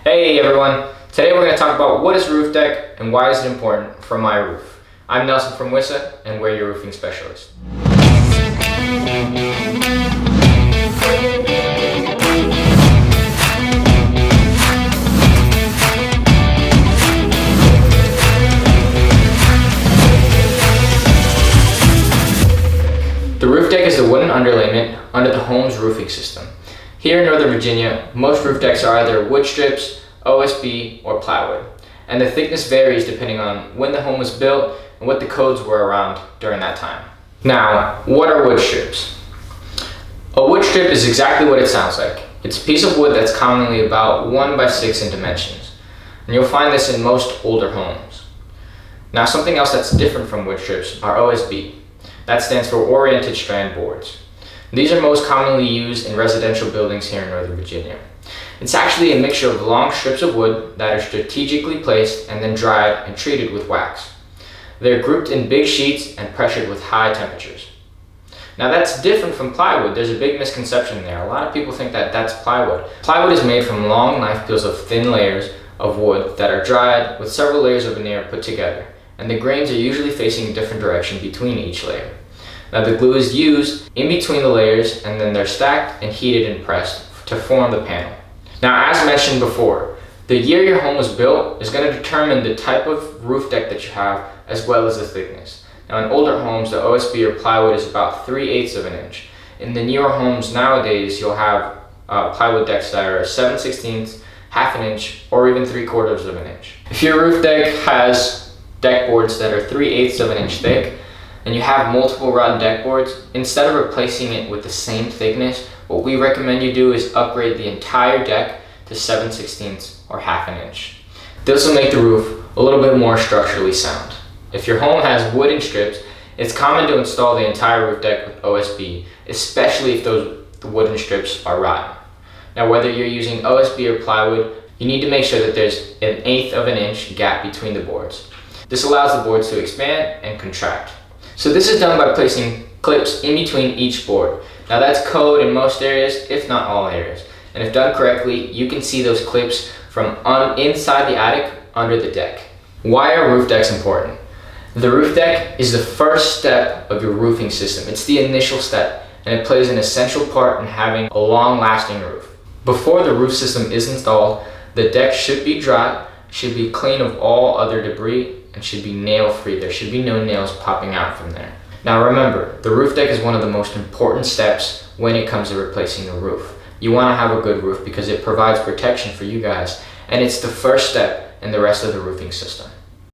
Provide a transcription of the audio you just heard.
Hey everyone, today we're going to talk about what is roof deck and why is it important for my roof. I'm Nelson from WISA and we're your roofing specialist. The roof deck is the wooden underlayment under the home's roofing system. Here in Northern Virginia, most roof decks are either wood strips, OSB, or plywood, and the thickness varies depending on when the home was built and what the codes were around during that time. Now, what are wood strips? A wood strip is exactly what it sounds like. It's a piece of wood that's commonly about 1 by 6 in dimensions, and you'll find this in most older homes. Now, something else that's different from wood strips are OSB. That stands for oriented strand boards. These are most commonly used in residential buildings here in Northern Virginia. It's actually a mixture of long strips of wood that are strategically placed and then dried and treated with wax. They're grouped in big sheets and pressured with high temperatures. Now that's different from plywood. There's a big misconception there. A lot of people think that that's plywood. Plywood is made from long knife peels of thin layers of wood that are dried with several layers of veneer put together, and the grains are usually facing a different direction between each layer. Now the glue is used in between the layers and then they're stacked and heated and pressed to form the panel. Now as mentioned before, the year your home was built is going to determine the type of roof deck that you have as well as the thickness. Now in older homes, the OSB or plywood is about 3/8 of an inch. In the newer homes nowadays, you'll have plywood decks that are 7/16, half an inch, or even 3/4 of an inch. If your roof deck has deck boards that are 3/8 of an inch thick, and you have multiple rod deck boards, instead of replacing it with the same thickness, what we recommend you do is upgrade the entire deck to 7/16 or half an inch. This will make the roof a little bit more structurally sound. If your home has wooden strips, it's common to install the entire roof deck with OSB, especially if those wooden strips are rotten. Now whether you're using OSB or plywood, you need to make sure that there's 1/8 of an inch gap between the boards. This allows the boards to expand and contract. So this is done by placing clips in between each board. Now that's code in most areas, if not all areas. And if done correctly, you can see those clips from inside the attic under the deck. Why are roof decks important? The roof deck is the first step of your roofing system. It's the initial step, and it plays an essential part in having a long-lasting roof. Before the roof system is installed, the deck should be dry, should be clean of all other debris, and should be nail-free. There should be no nails popping out from there. Now remember, the roof deck is one of the most important steps when it comes to replacing a roof. You want to have a good roof because it provides protection for you guys, and it's the first step in the rest of the roofing system.